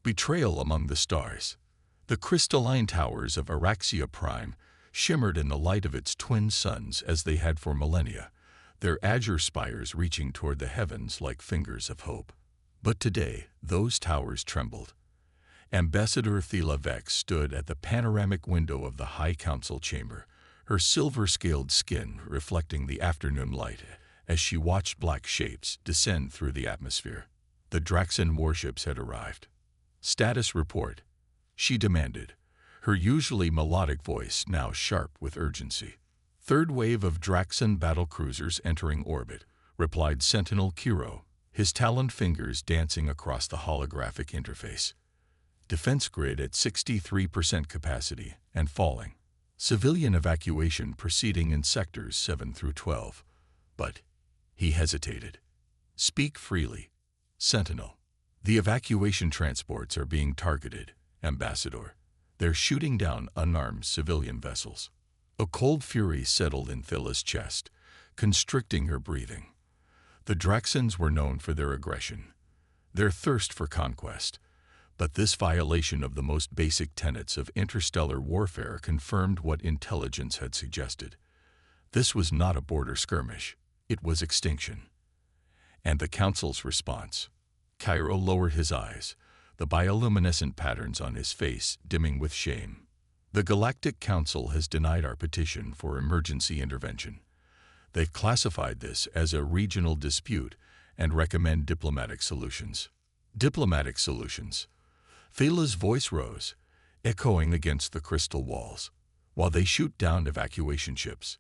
Betrayal among the stars. The crystalline towers of Araxia Prime shimmered in the light of its twin suns as they had for millennia, their azure spires reaching toward the heavens like fingers of hope. But today, those towers trembled. Ambassador Thela Vex stood at the panoramic window of the High Council chamber, her silver-scaled skin reflecting the afternoon light as she watched black shapes descend through the atmosphere. The Draxan warships had arrived. "Status report," she demanded, her usually melodic voice now sharp with urgency. "Third wave of Draxan battlecruisers entering orbit," replied Sentinel Kiro, his taloned fingers dancing across the holographic interface. "Defense grid at 63% capacity and falling. Civilian evacuation proceeding in sectors 7 through 12. But," he hesitated. "Speak freely, Sentinel." "The evacuation transports are being targeted, Ambassador. They're shooting down unarmed civilian vessels." A cold fury settled in Thela's chest, constricting her breathing. The Draxans were known for their aggression, their thirst for conquest, but this violation of the most basic tenets of interstellar warfare confirmed what intelligence had suggested. This was not a border skirmish, it was extinction. And the Council's response. Cairo lowered his eyes, the bioluminescent patterns on his face dimming with shame. "The Galactic Council has denied our petition for emergency intervention. They've classified this as a regional dispute and recommend diplomatic solutions." Diplomatic solutions. Thela's voice rose, echoing against the crystal walls. "While they shoot down evacuation ships,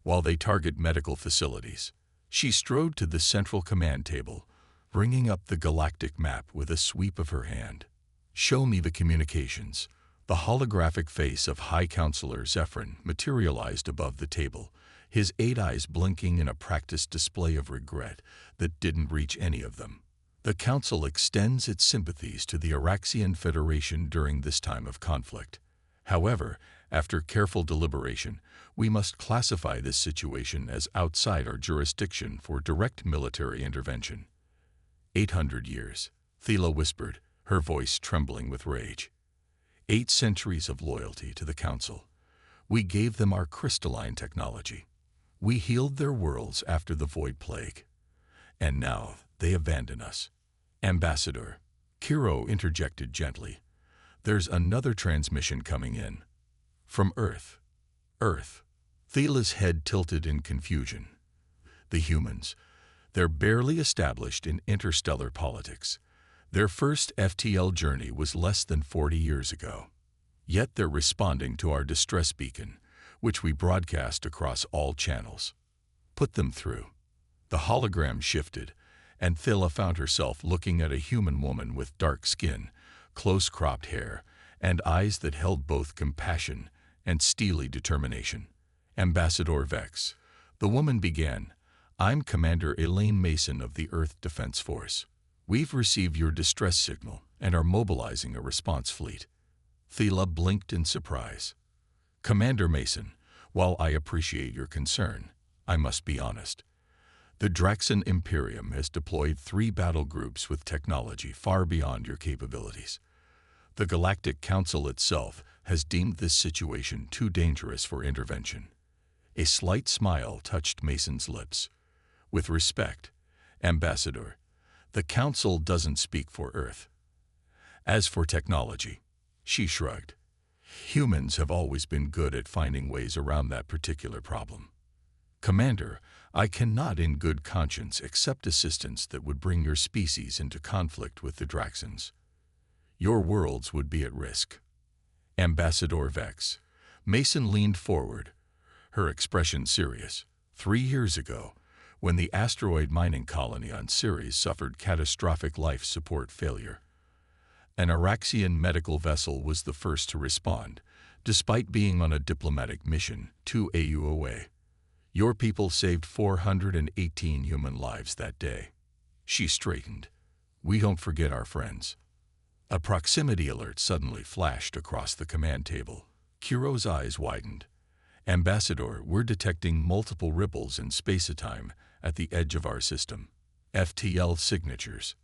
while they target medical facilities." She strode to the central command table, bringing up the galactic map with a sweep of her hand. "Show me the communications." The holographic face of High Counselor Zephyrin materialized above the table, his 8 eyes blinking in a practiced display of regret that didn't reach any of them. "The Council extends its sympathies to the Araxian Federation during this time of conflict. However, after careful deliberation, we must classify this situation as outside our jurisdiction for direct military intervention." 800 years, Thela whispered, her voice trembling with rage. 8 centuries of loyalty to the Council. We gave them our crystalline technology. We healed their worlds after the Void Plague. And now they abandon us. "Ambassador," Kiro interjected gently, "there's another transmission coming in. From Earth." "Earth." Thela's head tilted in confusion. The humans. They're barely established in interstellar politics. Their first FTL journey was less than 40 years ago. Yet they're responding to our distress beacon, which we broadcast across all channels. "Put them through." The hologram shifted, and Thela found herself looking at a human woman with dark skin, close-cropped hair, and eyes that held both compassion and steely determination. "Ambassador Vex," the woman began, "I'm Commander Elaine Mason of the Earth Defense Force. We've received your distress signal and are mobilizing a response fleet." Thela blinked in surprise. "Commander Mason, while I appreciate your concern, I must be honest. The Draxan Imperium has deployed 3 battle groups with technology far beyond your capabilities. The Galactic Council itself has deemed this situation too dangerous for intervention." A slight smile touched Mason's lips. "With respect, Ambassador, the Council doesn't speak for Earth. As for technology," she shrugged, "humans have always been good at finding ways around that particular problem. Commander, I cannot in good conscience accept assistance that would bring your species into conflict with the Draxans. Your worlds would be at risk." "Ambassador Vex." Mason leaned forward, her expression serious. 3 years ago, when the asteroid mining colony on Ceres suffered catastrophic life support failure, an Araxian medical vessel was the first to respond, despite being on a diplomatic mission 2 AU away. Your people saved 418 human lives that day. She straightened. "We don't forget our friends." A proximity alert suddenly flashed across the command table. Kiro's eyes widened. "Ambassador, we're detecting multiple ripples in space-time at the edge of our system. FTL signatures.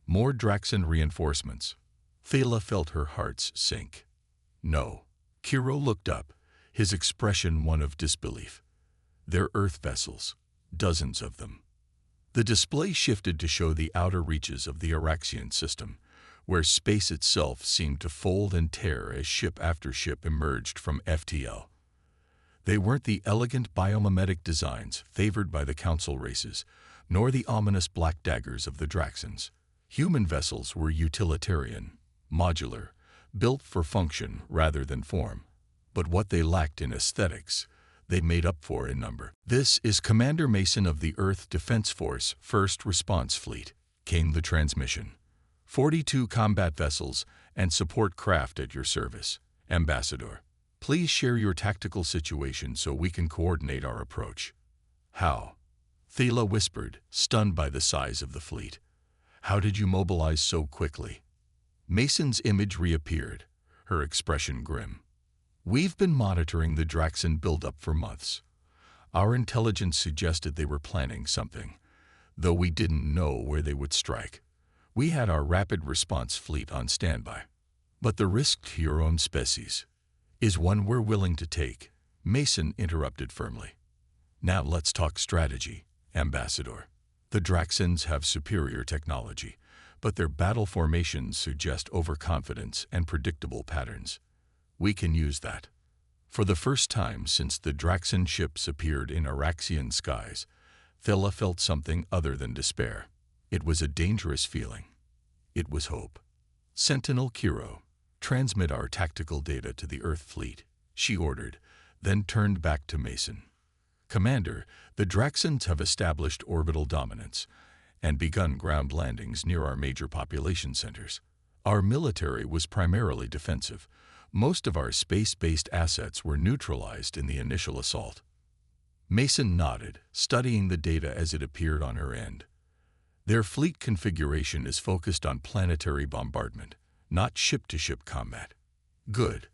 More Draxan reinforcements." Thela felt her heart sink. No. Kiro looked up, his expression one of disbelief. They're Earth vessels, dozens of them. The display shifted to show the outer reaches of the Araxian system, where space itself seemed to fold and tear as ship after ship emerged from FTL. They weren't the elegant biomimetic designs favored by the Council races, nor the ominous black daggers of the Draxans. Human vessels were utilitarian, modular, built for function rather than form. But what they lacked in aesthetics, they made up for in number. "This is Commander Mason of the Earth Defense Force First Response Fleet," came the transmission. 42 combat vessels and support craft at your service, Ambassador. Please share your tactical situation so we can coordinate our approach. How? Thela whispered, stunned by the size of the fleet. How did you mobilize so quickly? Mason's image reappeared, her expression grim. We've been monitoring the Draxan buildup for months. Our intelligence suggested they were planning something, though we didn't know where they would strike. We had our rapid response fleet on standby. But the risk to your own species is one we're willing to take, Mason interrupted firmly. Now let's talk strategy, Ambassador. The Draxans have superior technology, but their battle formations suggest overconfidence and predictable patterns. We can use that. For the first time since the Draxan ships appeared in Araxian skies, Thela felt something other than despair. It was a dangerous feeling. It was hope. Sentinel Kiro, transmit our tactical data to the Earth fleet, she ordered, then turned back to Mason. Commander, the Draxans have established orbital dominance and begun ground landings near our major population centers. Our military was primarily defensive. Most of our space-based assets were neutralized in the initial assault. Mason nodded, studying the data as it appeared on her end. Their fleet configuration is focused on planetary bombardment, not ship-to-ship combat. Good.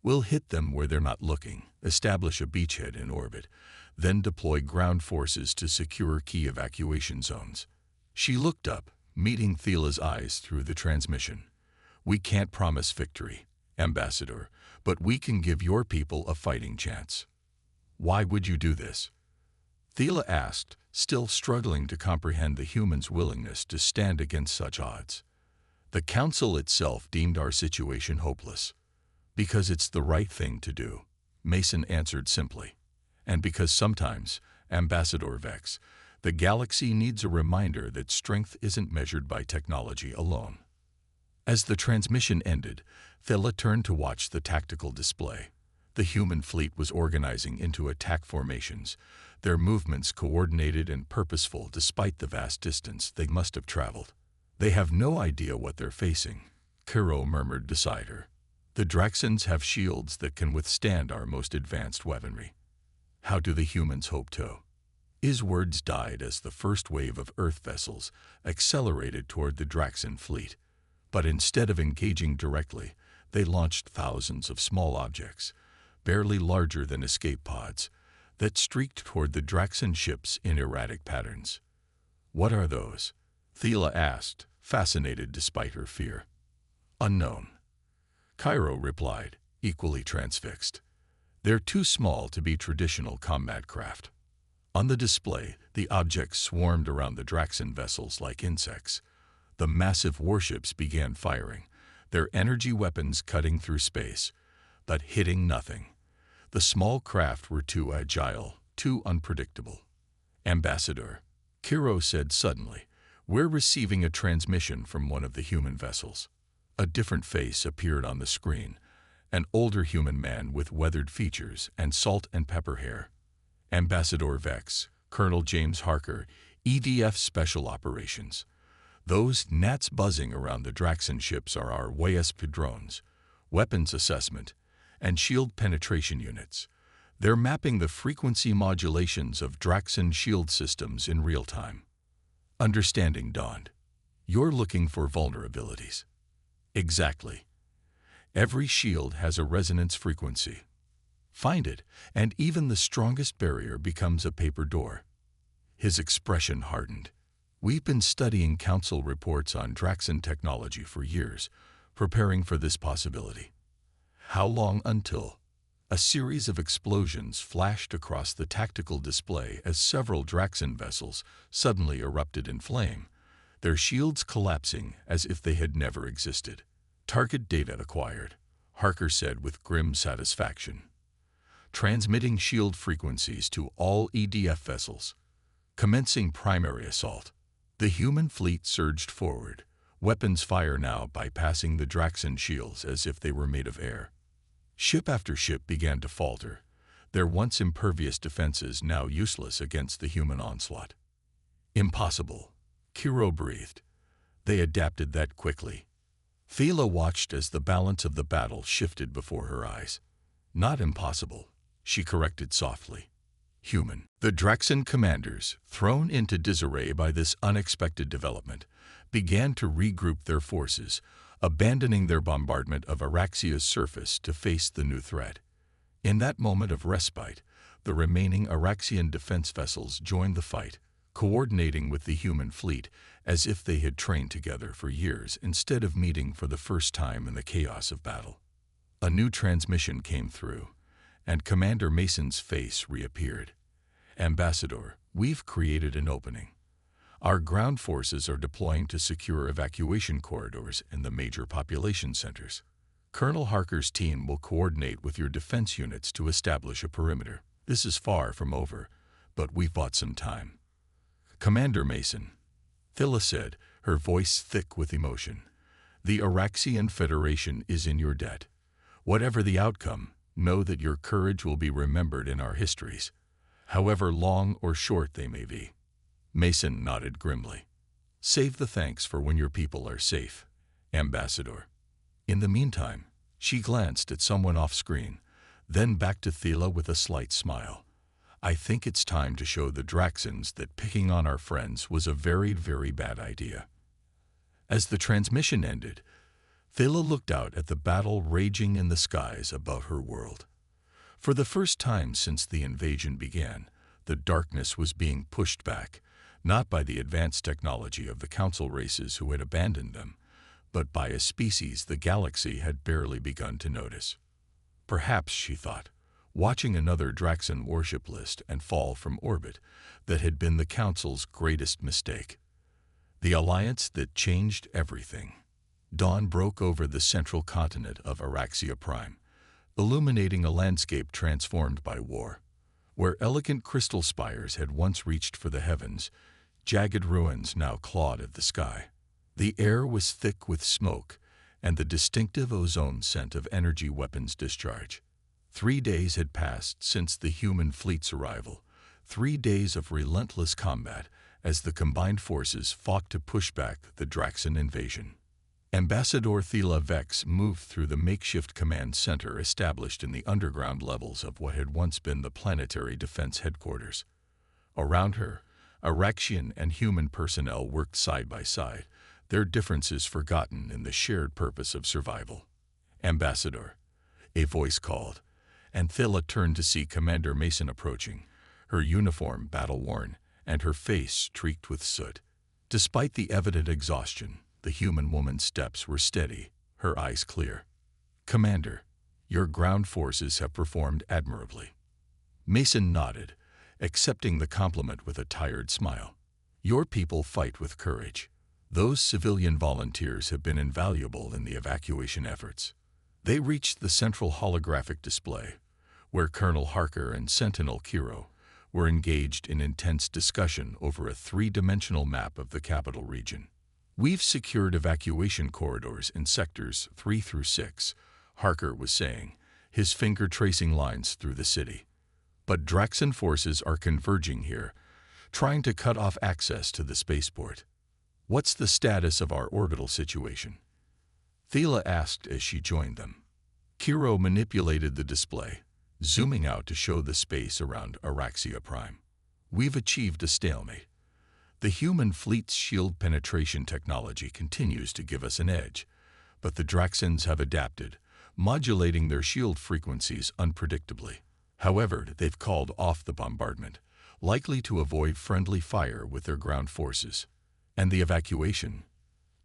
We'll hit them where they're not looking, establish a beachhead in orbit, then deploy ground forces to secure key evacuation zones. She looked up, meeting Thela's eyes through the transmission. We can't promise victory, Ambassador, but we can give your people a fighting chance. Why would you do this? Thela asked, still struggling to comprehend the humans' willingness to stand against such odds. The Council itself deemed our situation hopeless. Because it's the right thing to do, Mason answered simply. And because sometimes, Ambassador Vex, the galaxy needs a reminder that strength isn't measured by technology alone. As the transmission ended, Thela turned to watch the tactical display. The human fleet was organizing into attack formations, their movements coordinated and purposeful despite the vast distance they must have traveled. They have no idea what they're facing, Kiro murmured beside her. The Draxans have shields that can withstand our most advanced weaponry. How do the humans hope to? His words died as the first wave of Earth vessels accelerated toward the Draxan fleet. But instead of engaging directly, they launched thousands of small objects, barely larger than escape pods, that streaked toward the Draxan ships in erratic patterns. What are those? Thela asked, fascinated despite her fear. Unknown. Kiro replied, equally transfixed. They're too small to be traditional combat craft. On the display, the objects swarmed around the Draxan vessels like insects. The massive warships began firing, their energy weapons cutting through space, but hitting nothing. The small craft were too agile, too unpredictable. Ambassador, Kiro said suddenly, we're receiving a transmission from one of the human vessels. A different face appeared on the screen, an older human man with weathered features and salt and pepper hair. Ambassador Vex, Colonel James Harker, EDF Special Operations. Those gnats buzzing around the Draxan ships are our WASP drones, weapons assessment, and shield penetration units. They're mapping the frequency modulations of Draxan shield systems in real time. Understanding dawned. You're looking for vulnerabilities. Exactly. Every shield has a resonance frequency. Find it, and even the strongest barrier becomes a paper door. His expression hardened. We've been studying Council reports on Draxan technology for years, preparing for this possibility. How long until? A series of explosions flashed across the tactical display as several Draxan vessels suddenly erupted in flame, their shields collapsing as if they had never existed. Target data acquired, Harker said with grim satisfaction. Transmitting shield frequencies to all EDF vessels. Commencing primary assault. The human fleet surged forward, weapons fire now bypassing the Draxan shields as if they were made of air. Ship after ship began to falter, their once impervious defenses now useless against the human onslaught. Impossible, Kiro breathed. They adapted that quickly. Thela watched as the balance of the battle shifted before her eyes. Not impossible, she corrected softly. Human. The Draxan commanders, thrown into disarray by this unexpected development, began to regroup their forces, abandoning their bombardment of Araxia's surface to face the new threat. In that moment of respite, the remaining Araxian defense vessels joined the fight, coordinating with the human fleet as if they had trained together for years instead of meeting for the first time in the chaos of battle. A new transmission came through, and Commander Mason's face reappeared. Ambassador, we've created an opening. Our ground forces are deploying to secure evacuation corridors in the major population centers. Colonel Harker's team will coordinate with your defense units to establish a perimeter. This is far from over, but we've bought some time. Commander Mason, Thela said, her voice thick with emotion, the Araxian Federation is in your debt. Whatever the outcome, know that your courage will be remembered in our histories, however long or short they may be. Mason nodded grimly. Save the thanks for when your people are safe, Ambassador. In the meantime, she glanced at someone off-screen, then back to Thela with a slight smile. I think it's time to show the Draxans that picking on our friends was a very, very bad idea. As the transmission ended, Thela looked out at the battle raging in the skies above her world. For the first time since the invasion began, the darkness was being pushed back, not by the advanced technology of the council races who had abandoned them, but by a species the galaxy had barely begun to notice. Perhaps, she thought, watching another Draxan warship list and fall from orbit that had been the council's greatest mistake. The alliance that changed everything. Dawn broke over the central continent of Araxia Prime, illuminating a landscape transformed by war. Where elegant crystal spires had once reached for the heavens, jagged ruins now clawed at the sky. The air was thick with smoke and the distinctive ozone scent of energy weapons discharge. 3 days had passed since the human fleet's arrival, 3 days of relentless combat as the combined forces fought to push back the Draxan invasion. Ambassador Thela Vex moved through the makeshift command center established in the underground levels of what had once been the planetary defense headquarters. Around her, Araxian and human personnel worked side by side, their differences forgotten in the shared purpose of survival. Ambassador, a voice called, and Thela turned to see Commander Mason approaching, her uniform battle-worn and her face streaked with soot. Despite the evident exhaustion, the human woman's steps were steady, her eyes clear. Commander, your ground forces have performed admirably. Mason nodded, accepting the compliment with a tired smile. Your people fight with courage. Those civilian volunteers have been invaluable in the evacuation efforts. They reached the central holographic display, where Colonel Harker and Sentinel Kiro were engaged in intense discussion over a 3-dimensional map of the capital region. We've secured evacuation corridors in sectors 3 through 6, Harker was saying, his finger tracing lines through the city. But Draxan forces are converging here, trying to cut off access to the spaceport. What's the status of our orbital situation? Thela asked as she joined them. Kiro manipulated the display, zooming out to show the space around Araxia Prime. We've achieved a stalemate. The human fleet's shield penetration technology continues to give us an edge, but the Draxans have adapted, modulating their shield frequencies unpredictably. However, they've called off the bombardment, likely to avoid friendly fire with their ground forces. And the evacuation?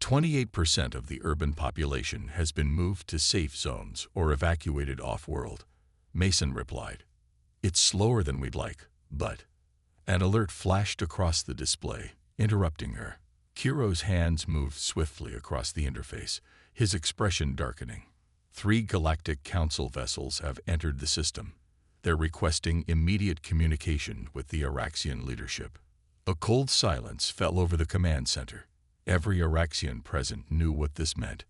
28% of the urban population has been moved to safe zones or evacuated off-world. Mason replied. It's slower than we'd like, but... An alert flashed across the display, interrupting her. Kiro's hands moved swiftly across the interface, his expression darkening. 3 Galactic Council vessels have entered the system. They're requesting immediate communication with the Araxian leadership. A cold silence fell over the command center. Every Araxian present knew what this meant.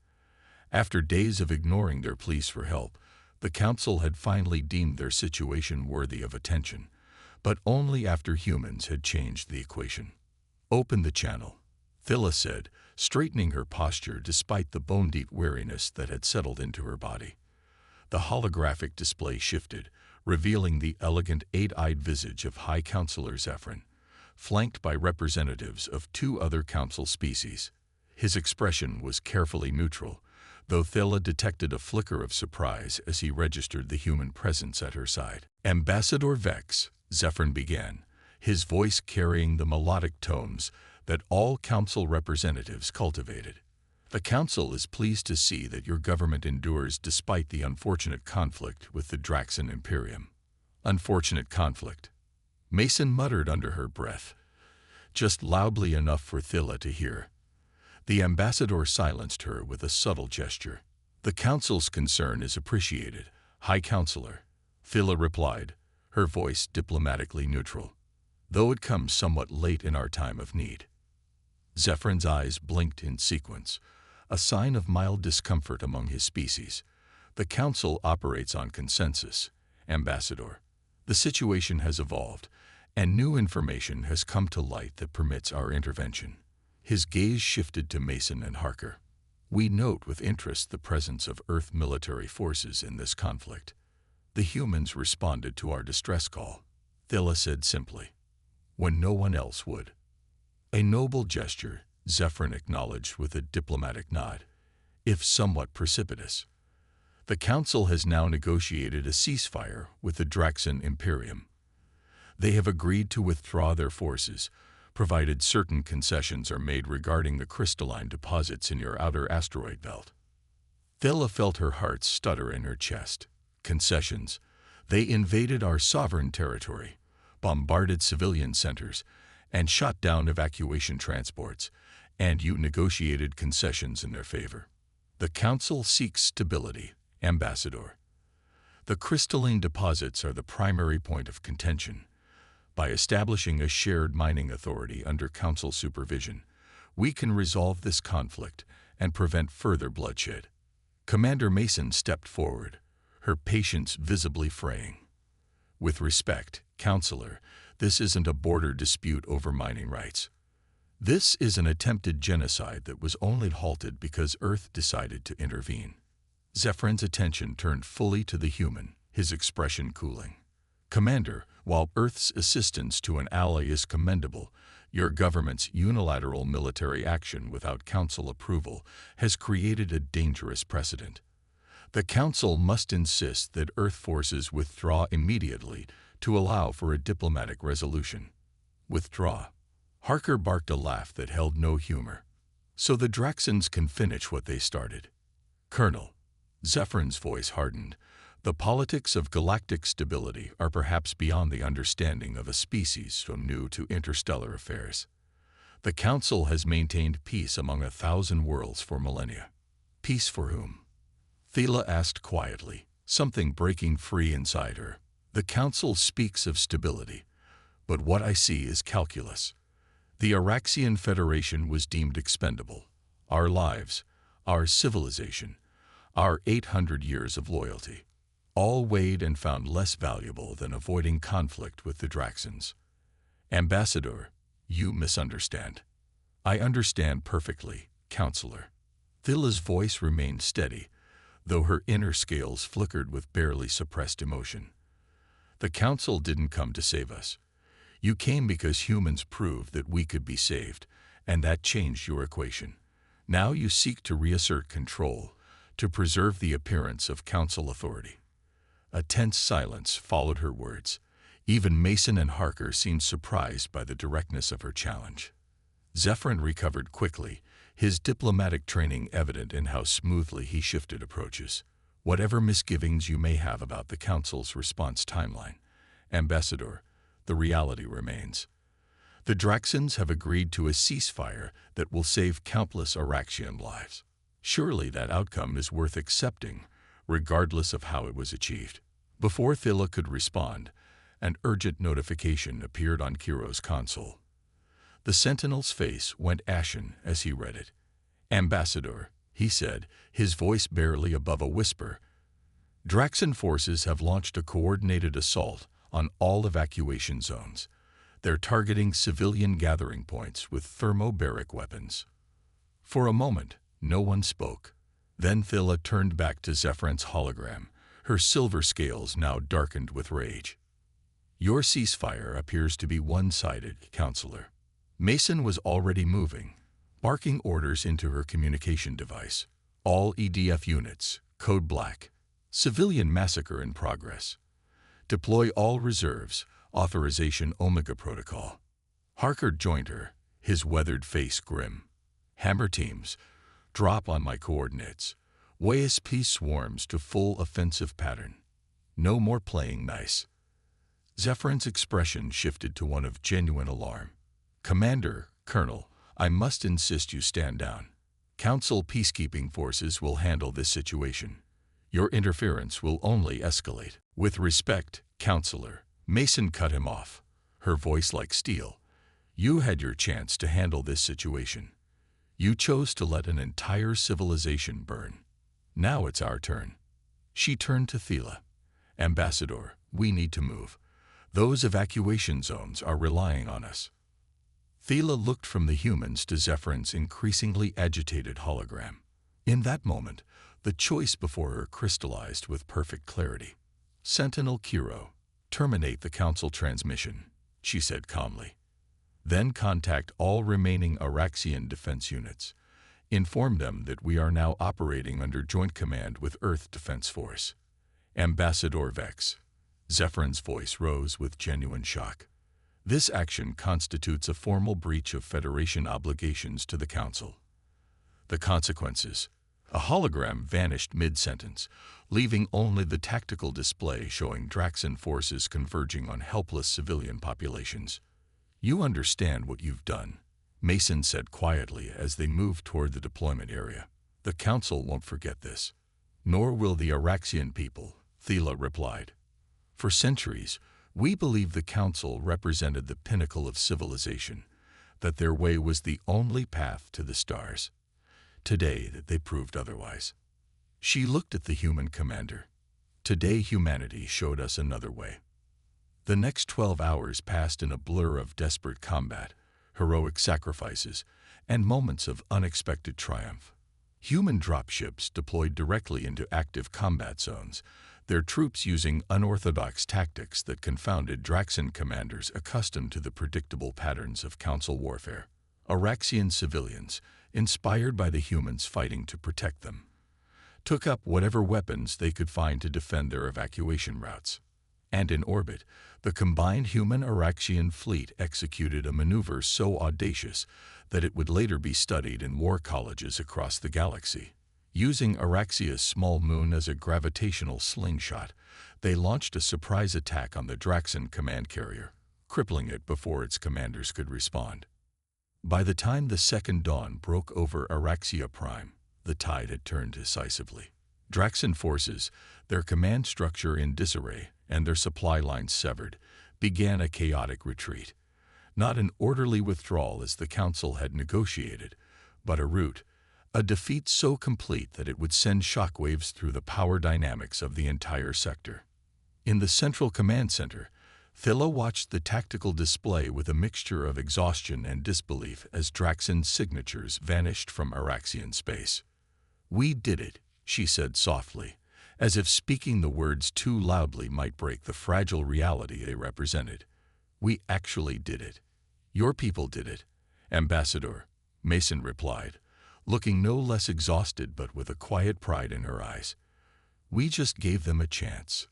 After days of ignoring their pleas for help, the Council had finally deemed their situation worthy of attention, but only after humans had changed the equation. Open the channel, Thilla said, straightening her posture despite the bone-deep weariness that had settled into her body. The holographic display shifted, revealing the elegant 8-eyed visage of High Counselor Zephyrin, flanked by representatives of 2 other council species. His expression was carefully neutral, though Thilla detected a flicker of surprise as he registered the human presence at her side. Ambassador Vex, Zephyrin began, his voice carrying the melodic tones that all council representatives cultivated. The council is pleased to see that your government endures despite the unfortunate conflict with the Draxan Imperium. Unfortunate conflict. Mason muttered under her breath, just loudly enough for Thilla to hear. The ambassador silenced her with a subtle gesture. The council's concern is appreciated, High Counselor, Thilla replied, her voice diplomatically neutral, though it comes somewhat late in our time of need. Zephyrin's eyes blinked in sequence, a sign of mild discomfort among his species. The council operates on consensus, Ambassador. The situation has evolved, and new information has come to light that permits our intervention. His gaze shifted to Mason and Harker. We note with interest the presence of Earth military forces in this conflict. The humans responded to our distress call, Thilla said simply, when no one else would. A noble gesture, Zephyrin acknowledged with a diplomatic nod, if somewhat precipitous. The Council has now negotiated a ceasefire with the Draxan Imperium. They have agreed to withdraw their forces, provided certain concessions are made regarding the crystalline deposits in your outer asteroid belt. Thilla felt her heart stutter in her chest. Concessions. They invaded our sovereign territory, bombarded civilian centers, and shot down evacuation transports, and you negotiated concessions in their favor. The Council seeks stability, Ambassador. The crystalline deposits are the primary point of contention. By establishing a shared mining authority under Council supervision, we can resolve this conflict and prevent further bloodshed. Commander Mason stepped forward, her patience visibly fraying. With respect, Counselor, this isn't a border dispute over mining rights. This is an attempted genocide that was only halted because Earth decided to intervene. Zephyrin's attention turned fully to the human, his expression cooling. Commander, while Earth's assistance to an ally is commendable, your government's unilateral military action without Council approval has created a dangerous precedent. The Council must insist that Earth forces withdraw immediately to allow for a diplomatic resolution. Withdraw. Harker barked a laugh that held no humor. So the Draxans can finish what they started. Colonel, Zephyrin's voice hardened, the politics of galactic stability are perhaps beyond the understanding of a species so new to interstellar affairs. The Council has maintained peace among 1,000 worlds for millennia. Peace for whom? Thilla asked quietly, something breaking free inside her. The Council speaks of stability, but what I see is calculus. The Araxian Federation was deemed expendable. Our lives, our civilization, our 800 years of loyalty, all weighed and found less valuable than avoiding conflict with the Draxans. Ambassador, you misunderstand. I understand perfectly, Counselor. Thilla's voice remained steady, though her inner scales flickered with barely suppressed emotion. The Council didn't come to save us. You came because humans proved that we could be saved, and that changed your equation. Now you seek to reassert control, to preserve the appearance of Council authority. A tense silence followed her words. Even Mason and Harker seemed surprised by the directness of her challenge. Zephyrin recovered quickly, his diplomatic training evident in how smoothly he shifted approaches. Whatever misgivings you may have about the Council's response timeline, Ambassador, the reality remains. The Draxans have agreed to a ceasefire that will save countless Araxian lives. Surely that outcome is worth accepting, regardless of how it was achieved. Before Thila could respond, an urgent notification appeared on Kiro's console. The Sentinel's face went ashen as he read it. "Ambassador," he said, his voice barely above a whisper, "Draxan forces have launched a coordinated assault on all evacuation zones. They're targeting civilian gathering points with thermobaric weapons." For a moment, no one spoke. Then Thila turned back to Zephyrin's hologram, her silver scales now darkened with rage. "Your ceasefire appears to be one-sided, Counselor." Mason was already moving, barking orders into her communication device. "All EDF units, code black. Civilian massacre in progress. Deploy all reserves, authorization Omega Protocol." Harker joined her, his weathered face grim. "Hammer teams, drop on my coordinates. WASP swarms to full offensive pattern. No more playing nice." Zephyrin's expression shifted to one of genuine alarm. "Commander, Colonel, I must insist you stand down. Council peacekeeping forces will handle this situation. Your interference will only escalate." "With respect, Counselor," Mason cut him off, her voice like steel. "You had your chance to handle this situation. You chose to let an entire civilization burn. Now it's our turn." She turned to Thila. "Ambassador, we need to move. Those evacuation zones are relying on us." Thila looked from the humans to Zephyrin's increasingly agitated hologram. In that moment, the choice before her crystallized with perfect clarity. "Sentinel Kiro, terminate the Council transmission," she said calmly. "Then contact all remaining Araxian defense units. Inform them that we are now operating under joint command with Earth Defense Force." "Ambassador Vex." Zephyrin's voice rose with genuine shock. "This action constitutes a formal breach of Federation obligations to the Council. The consequences." A hologram vanished mid-sentence, leaving only the tactical display showing Draxan forces converging on helpless civilian populations. "You understand what you've done," Mason said quietly as they moved toward the deployment area. "The Council won't forget this." "Nor will the Araxian people," Thila replied. "For centuries, we believed the Council represented the pinnacle of civilization, that their way was the only path to the stars. Today they proved otherwise." She looked at the human commander. "Today humanity showed us another way." The next 12 hours passed in a blur of desperate combat, heroic sacrifices, and moments of unexpected triumph. Human dropships deployed directly into active combat zones, their troops using unorthodox tactics that confounded Draxan commanders accustomed to the predictable patterns of Council warfare. Araxian civilians, inspired by the humans fighting to protect them, took up whatever weapons they could find to defend their evacuation routes. And in orbit, the combined human-Araxian fleet executed a maneuver so audacious that it would later be studied in war colleges across the galaxy. Using Araxia's small moon as a gravitational slingshot, they launched a surprise attack on the Draxan command carrier, crippling it before its commanders could respond. By the time the second dawn broke over Araxia Prime, the tide had turned decisively. Draxan forces, their command structure in disarray and their supply lines severed, began a chaotic retreat. Not an orderly withdrawal as the Council had negotiated, but a rout, a defeat so complete that it would send shockwaves through the power dynamics of the entire sector. In the central command center, Thila watched the tactical display with a mixture of exhaustion and disbelief as Draxan's signatures vanished from Araxian space. "We did it," she said softly, as if speaking the words too loudly might break the fragile reality they represented. "We actually did it. Your people did it, Ambassador," Mason replied, looking no less exhausted but with a quiet pride in her eyes. "We just gave them a chance."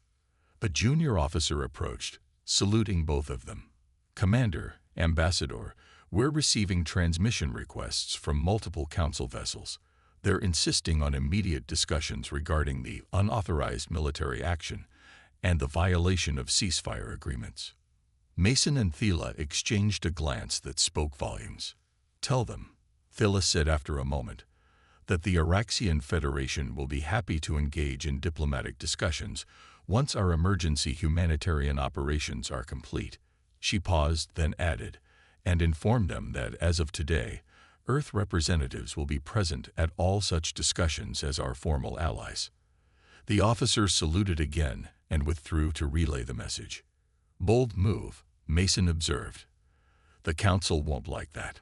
A junior officer approached, saluting both of them. "Commander, Ambassador, We're receiving transmission requests from multiple council vessels. They're insisting on immediate discussions regarding the unauthorized military action and the violation of ceasefire agreements. Mason and Thela exchanged a glance that spoke volumes. Tell them, Thela said after a moment, that the Araxian Federation will be happy to engage in diplomatic discussions once our emergency humanitarian operations are complete. She paused, then added, and informed them that as of today, Earth representatives will be present at all such discussions as our formal allies. The officers saluted again and withdrew to relay the message. Bold move, Mason observed. The Council won't like that.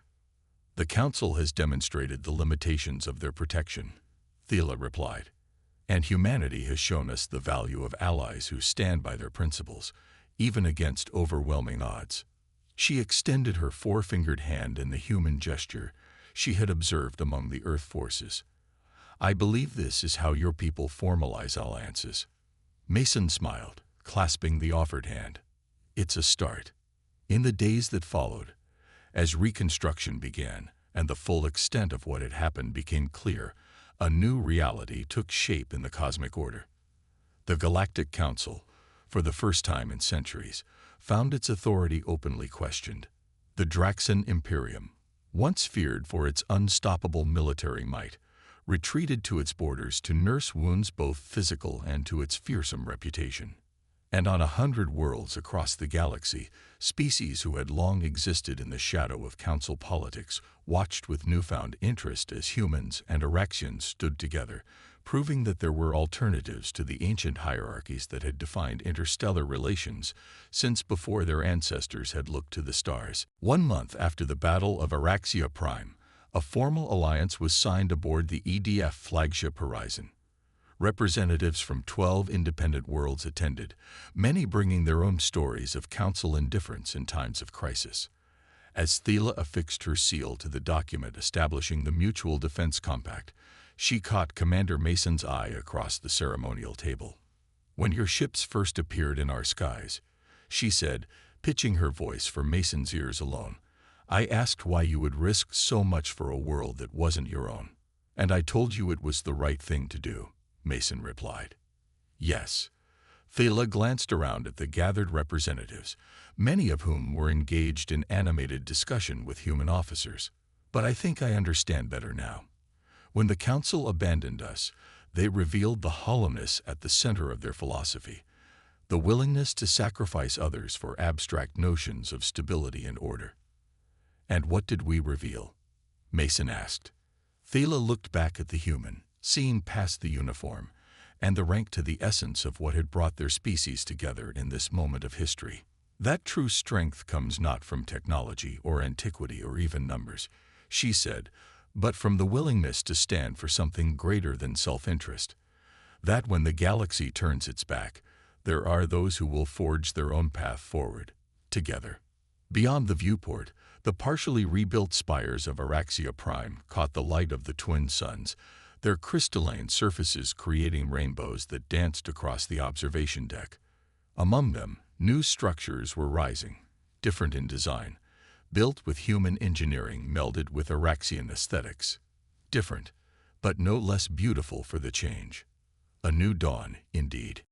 The Council has demonstrated the limitations of their protection, Thela replied. And humanity has shown us the value of allies who stand by their principles, even against overwhelming odds. She extended her four-fingered hand in the human gesture she had observed among the Earth forces. I believe this is how your people formalize alliances. Mason smiled, clasping the offered hand. It's a start. In the days that followed, as reconstruction began and the full extent of what had happened became clear, a new reality took shape in the cosmic order. The Galactic Council, for the first time in centuries, found its authority openly questioned. The Draxan Imperium, once feared for its unstoppable military might, retreated to its borders to nurse wounds both physical and to its fearsome reputation. And on 100 worlds across the galaxy, species who had long existed in the shadow of council politics watched with newfound interest as humans and Araxians stood together, proving that there were alternatives to the ancient hierarchies that had defined interstellar relations since before their ancestors had looked to the stars. 1 month after the Battle of Araxia Prime, a formal alliance was signed aboard the EDF flagship Horizon. Representatives from 12 independent worlds attended, many bringing their own stories of council indifference in times of crisis. As Thela affixed her seal to the document establishing the Mutual Defense Compact, she caught Commander Mason's eye across the ceremonial table. When your ships first appeared in our skies, she said, pitching her voice for Mason's ears alone, I asked why you would risk so much for a world that wasn't your own. And I told you it was the right thing to do, Mason replied. Yes. Thela glanced around at the gathered representatives, many of whom were engaged in animated discussion with human officers. But I think I understand better now. When the Council abandoned us, they revealed the hollowness at the center of their philosophy, the willingness to sacrifice others for abstract notions of stability and order. And what did we reveal? Mason asked. Thela looked back at the human, seeing past the uniform and the rank to the essence of what had brought their species together in this moment of history. That true strength comes not from technology or antiquity or even numbers, she said, but from the willingness to stand for something greater than self-interest. That when the galaxy turns its back, there are those who will forge their own path forward, together. Beyond the viewport, the partially rebuilt spires of Araxia Prime caught the light of the twin suns, their crystalline surfaces creating rainbows that danced across the observation deck. Among them, new structures were rising, different in design, built with human engineering melded with Araxian aesthetics. Different, but no less beautiful for the change. A new dawn, indeed.